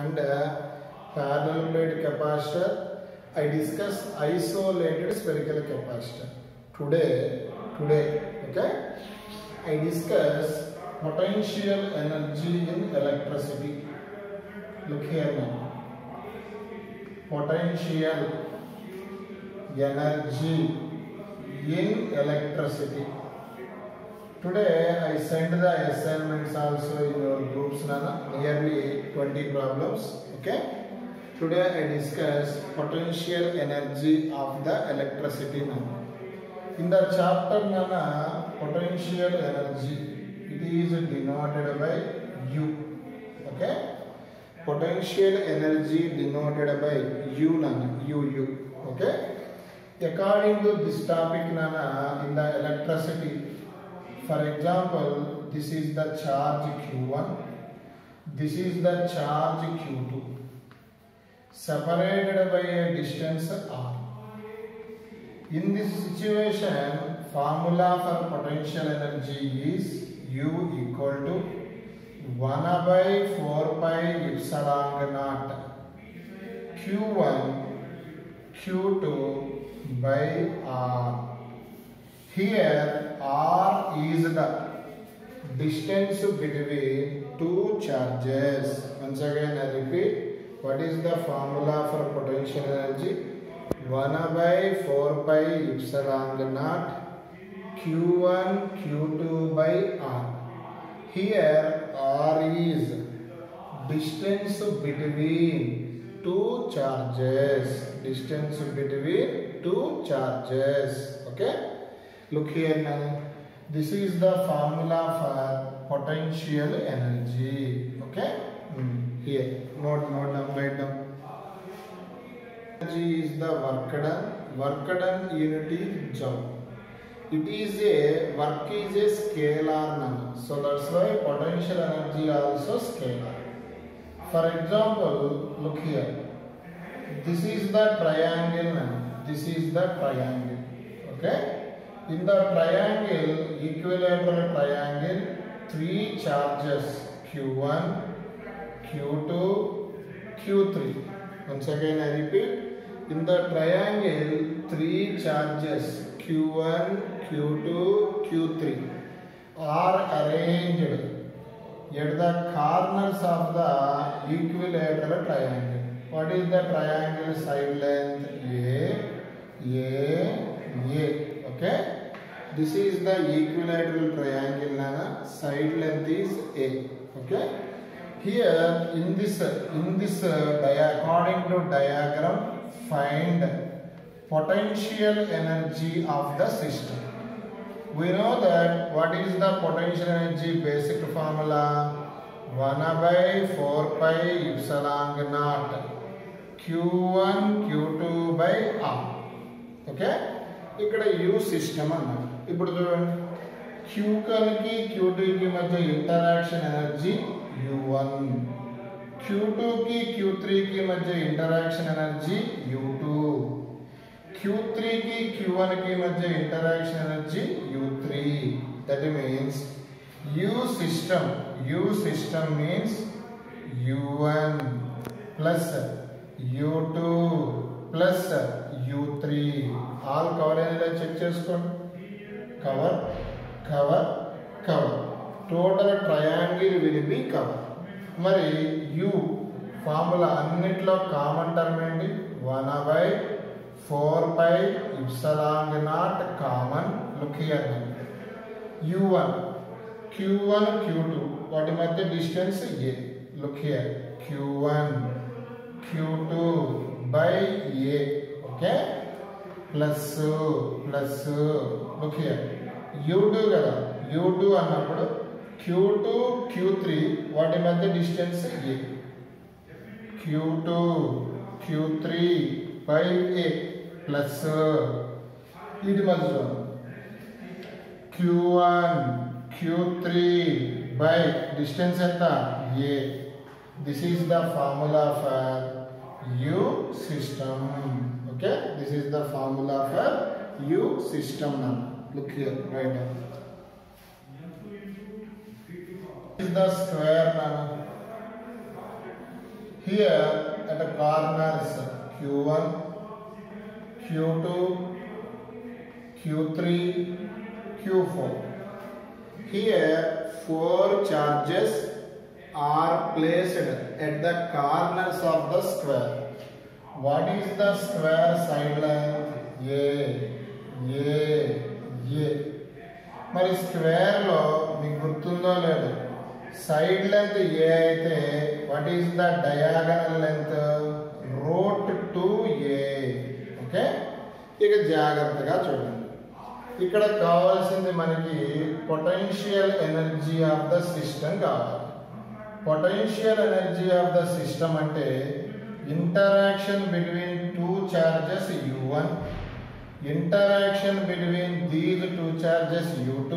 and parallel plate capacitor. I discuss isolated spherical capacitor. Today, okay, I discuss potential energy in electricity. Look here now. Potential energy in electricity. Today I send the assignments also in your groups, Nana. Nearly 20 problems. Okay. Today I discuss potential energy of the electricity, Nana. In the chapter, Nana, potential energy, it is denoted by U. Okay. Potential energy denoted by U, Nana. U. Okay. According to this topic, Nana, in the electricity, for example, this is the charge Q1, this is the charge Q2, separated by a distance R. In this situation, formula for potential energy is U equal to 1 by 4 pi epsilon naught Q1 Q2 by R. Here R is the distance between two charges. Once again I repeat, what is the formula for potential energy? 1 by 4 pi epsilon naught Q1 Q2 by R. Here R is distance between two charges. Distance between two charges. Okay. Look here now. This is the formula for potential energy. Okay. Here. Note down. Write down. Energy is the work done. Work done unit is joule. It is a work is a scalar number. So that's why potential energy also scalar. For example, look here. This is the triangle number. This is the triangle. Okay. In the triangle, equilateral triangle, three charges Q1, Q2, Q3. Once again I repeat, in the triangle, three charges Q1, Q2, Q3 are arranged at the corners of the equilateral triangle. What is the triangle side length? A. Okay. This is the equilateral triangle, Nana. Side length is A. Okay. Here in this according to diagram, find potential energy of the system. We know that what is the potential energy basic formula? 1 by 4 pi epsilon naught Q1 Q2 by R. Okay. ఇక్కడ U system అన్నమాట. ఇప్పుడు చూడండి, Q1 కి Q2 కి మధ్య interaction energy U1, Q2 కి Q3 కి మధ్య ఇంటరాక్షన్ ఎనర్జీ U2, Q3 కి Q1 కి మధ్య interaction energy U3. That means U system means U1 plus U2 plus U3. All cover and check చేసుకోండి. Cover. Total triangle will be cover. మరి U formula అన్నిట్లో common term ఏంటి? 1 by 4 pi epsilon naught common. Look here. U1, Q1, Q2 వాటి మధ్య distance A. Look here. Q1, Q2 by A. Okay. Plus look here. U2 కదా. U2 అన్నప్పుడు Q2, Q3 వాటి మధ్య distance A. Q2, Q3 by A plus ఇది మధ్యలో Q1, Q3 by distance ఎంత? A. This is the formula for U system. Okay, this is the formula for U system. Now look here, right now. This is the square now. here at the corners Q1, Q2, Q3, Q4. Here 4 charges are placed at the corners of the square. What is the square side length? A. మరి square లో మీకు గుర్తుందో లేదు, side length A అయితే what is the diagonal length? √2a. Okay, ఇక జాగ్రత్తగా చూడండి. ఇక్కడ కావాల్సింది మనకి potential energy of the system కావాలి. Potential energy of the system అంటే interaction between 2 charges u1, interaction between these 2 charges u2,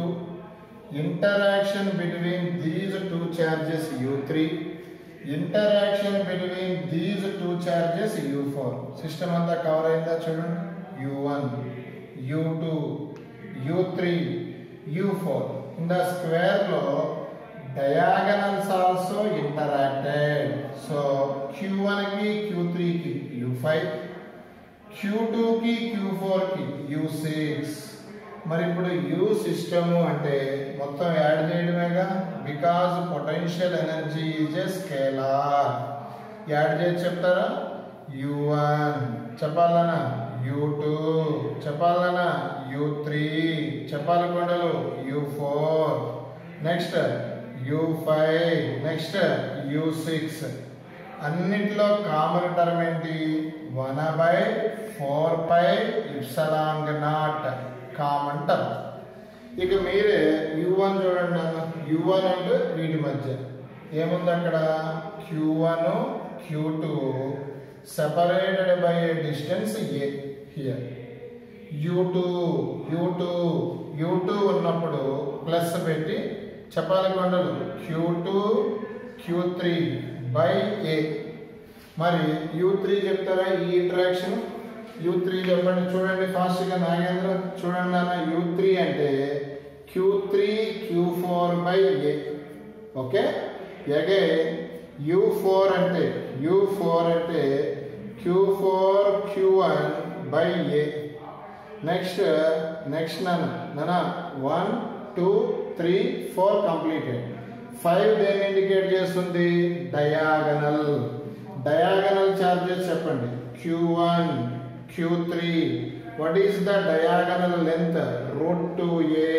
interaction between these 2 charges u3, interaction between these 2 charges u4. System అంతా cover అయిందా చూడండి. u1, u2, u3, u4. In the square లో diagonals also interacted. So q1 కి q3 కి u5, Q2 కి Q4 కి U6. మరి ఇప్పుడు U సిస్టమ్ అంటే మొత్తం యాడ్ చేయడమేగా, because potential energy is a scalar. Add చేసి చెప్తారా? U1 చెప్పాలనా, U2 చెప్పాలనా, U3 చెప్పాలి కొండలు, U4 next U5 next U6. అన్నిటిలో కామన్ టర్మ్ ఏంటి? 1/4πε0 కామన్ టర్మ్. ఇక మీరే u1 చూడండి అన్న. u1 అంటే వీటి మధ్య ఏముంది అక్కడ? q1 q2 separated by a distance a. Here u2 ఉన్నప్పుడు ప్లస్ పెట్టి చెప్పాలి కొండలు, q2 q3 బై a. మరి u3 చెప్తారా? ఈ ఇంటరాక్షన్ u3 చెప్పండి చూడండి ఫాస్ట్గా. నాగేంద్ర చూడండి అన్న. u3 అంటే q3 q4 by a. Okay, again u4 అంటే q4 q1 by a. Next నాన్న 1 2 3 4 కంప్లీటెడ్. 5 దేన్ని ఇండికేట్ చేస్తుంది? డయాగనల్ చార్జెస్ చెప్పండి. q1 q3. What is the diagonal length? √2a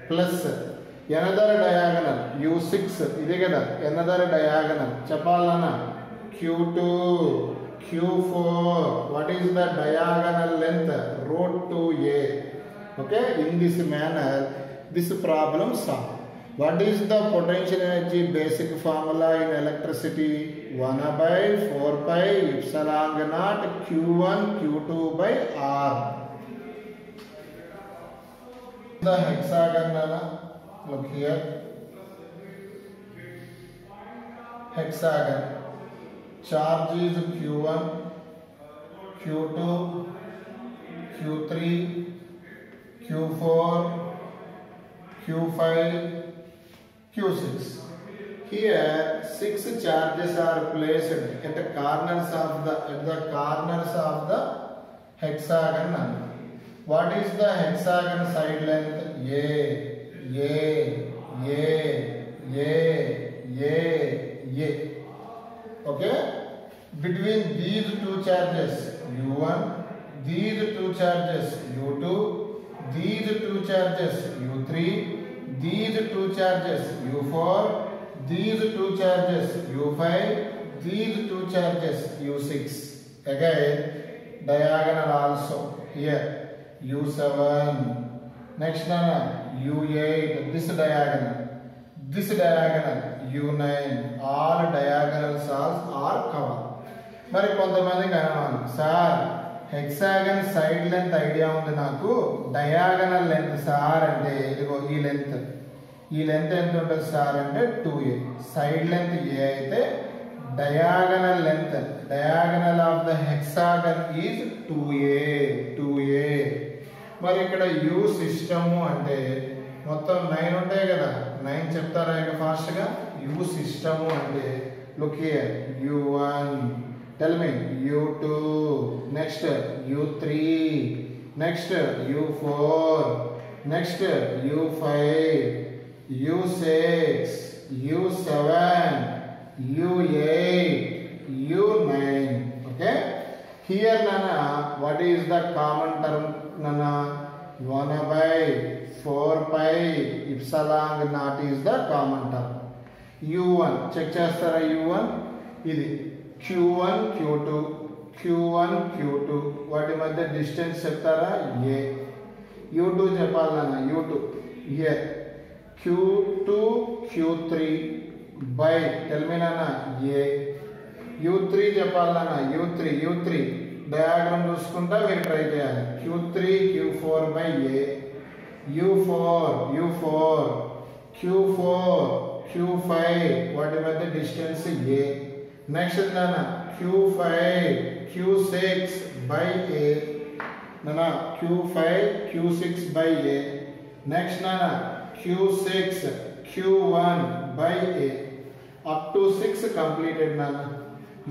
plus another diagonal u6. ఇది కదా ఎనదర్ డయాగనల్. చెప్పాలన్నా q2 q4. What is the diagonal length? √2a. Okay, in this manner this problem solve. What is the potential energy basic formula in electricity? 1/4πε0 q1 q2 by r. The hexagon, look here. Hexagon. Charge is q1, q2, q3, q4, q5, q6. Here 6 charges are placed at the corners of the hexagon. What is the hexagon side length? A. Okay, between these 2 charges u1, these 2 charges u2, these 2 charges u3, these 2 charges u4, these 2 charges u5, these 2 charges u6. Again diagonal also. Here u7. Next u8. This diagonal u9. All diagonals are covered. మరి కొంతమందికి అనుమానం, sir hexagon side length idea ఉంది నాకు, diagonal length sir అంటే ఇదిగో ఈ length ఎంత ఉంటుంది సార్ అంటే 2a. సైడ్ లెంత్ a అయితే diagonal of the hexagon is 2a. మరి ఇక్కడ యూ సిస్టము అంటే మొత్తం 9 ఉంటాయి కదా, 9 చెప్తారా ఇక ఫాస్ట్గా. యూ సిస్టము అంటే look here, U1. Tell me U2. Next U3. Next U4. Next U5. U6. U7. U8. U9. Okay. Here Nana, what is the common term Nana? 1 by 4 pi epsilon naught is the common term. U1 check chestara U1 idi Q1 Q2 Q1 Q2 వాటి మధ్య distance చెప్తారా a U2 చెప్పాలన్నా U2 a Q2 Q3 by tell me nana a U3 చెప్పాలన్నా U3 diagram చూసుకుంటా మీరు try చేయాలి Q3 Q4 by a U4 Q4 Q5 వాటి మధ్య డిస్టెన్స్ a నెక్స్ట్ నానా Q5 Q6 by a నానా Q5 Q6 by a next నానా Q6 Q1 by a up to 6 completed నానా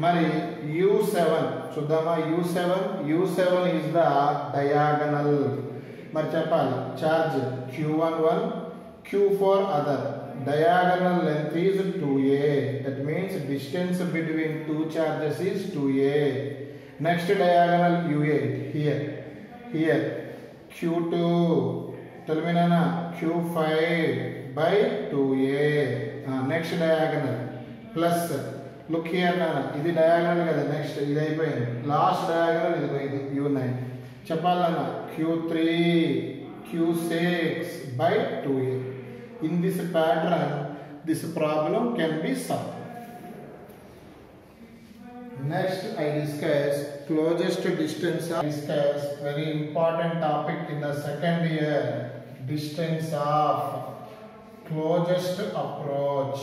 మరి U7 చూద్దామా U7 is the diagonal మరి చెప్పాలి charge Q11 Q4 other diagonal length is 2a that means distance between two charges is 2a next diagonal U8 here Q2 tell me nana Q5 by 2a next diagonal plus look here nana ఇది diagonal కదా next ఇది అయిపోయింది last diagonal ఇది U9 చెప్పాలన్నా Q3 Q6 by 2a in this pattern this problem can be solved. Next I discuss closest distance. I discuss very important topic in the second year, distance of closest approach.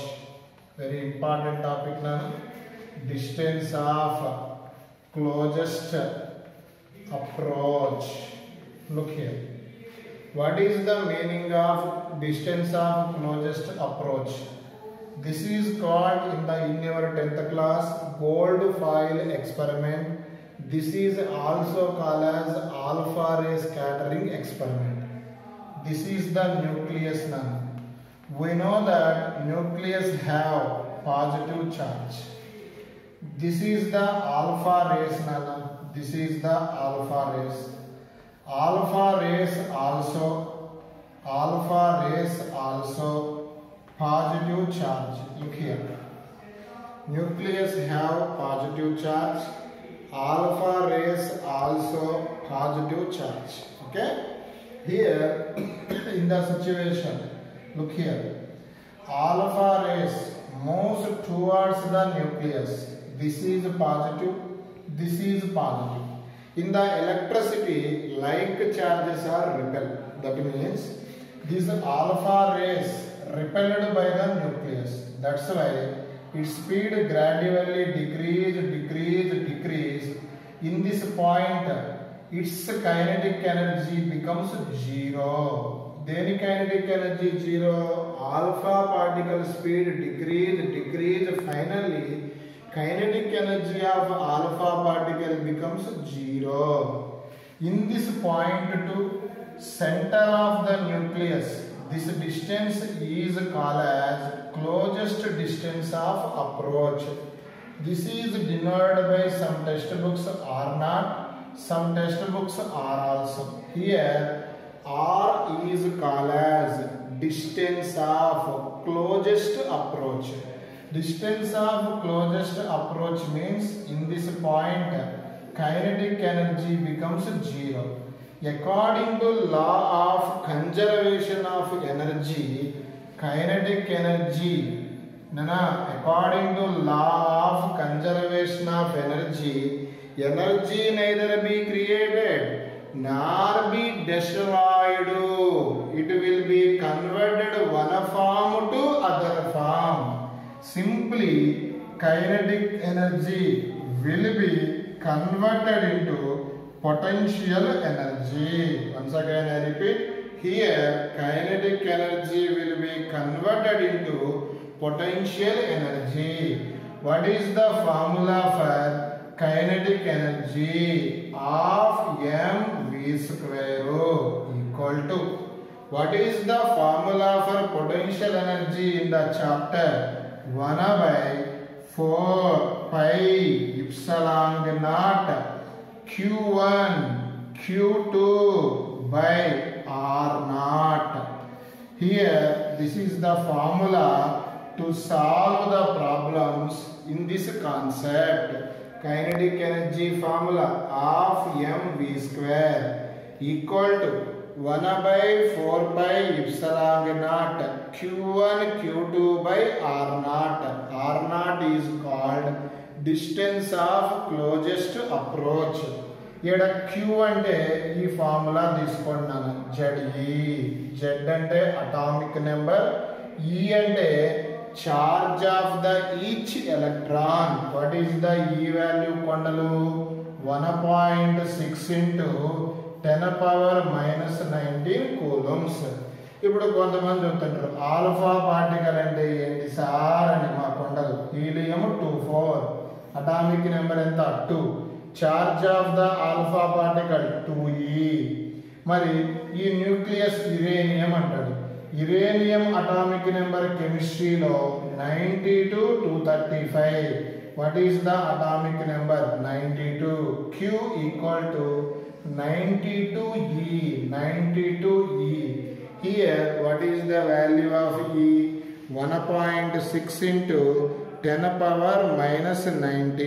Very important topic now, distance of closest approach. Look here, what is the meaning of distance of closest approach? This is called in your 10th class gold foil experiment. This is also called as alpha ray scattering experiment. This is the nucleus now. We know that nucleus have positive charge. This is the alpha rays nana. This is the alpha rays. Alpha rays also positive charge. Look here, nucleus have positive charge, alpha rays also positive charge. Okay, here in the situation, look here, alpha rays moves towards the nucleus. This is positive, this is positive. In the electricity, like charges are repelled. That means these alpha rays repelled by the nucleus. That's why its speed gradually decrease. In this point, its kinetic energy becomes zero. Then kinetic energy zero. Alpha particle speed decrease. Finally, kinetic energy of alpha particle becomes zero. In this point to center of the nucleus, this distance is called as closest distance of approach. This is denoted by some textbooks are not, some textbooks are also. Here R is called as distance of closest approach. Distance of closest approach means in this point kinetic energy becomes zero. According to law of conservation of energy, kinetic energy, according to law of conservation of energy, energy neither be created nor be destroyed. It will be converted one form to other form. Simply, kinetic energy will be converted into potential energy. Once again I repeat, here kinetic energy will be converted into potential energy. what is the formula for kinetic energy of mv square equal to, what is the formula for potential energy in the chapter 1 by 4 pi epsilon naught q1 q2 by r naught. Here this is the formula to solve the problems in this concept. Kinetic energy formula of mv square equal to 1 by 4 pi epsilon naught q1 q2 by r naught. R naught is called distance of closest approach. ఇక్కడ q అంటే ఈ formula తీసుకున్నాను, ZE. Z అంటే atomic number, E అంటే charge of the each electron. What is the E value కొండలు? 1.6 into 10⁻⁻19 coulombs. ఇప్పుడు కొంతమంది చెప్తుంటారు ఆల్ఫా పార్టికల్ అంటే ఏంటి సార్ అని. మా కొండలు హీలియం 24, అటామిక్ నెంబర్ ఎంత 2, charge of the alpha particle 2e. మరి ఈ న్యూక్లియస్ యురేనియం అంటాడు. యురేనియం అటామిక్ నెంబర్ కెమిస్ట్రీలో 92 235. What is the atomic number? 92. Q equal to 92e. 92e. Here what is the value of E? 1.6 into 10⁻⁻19.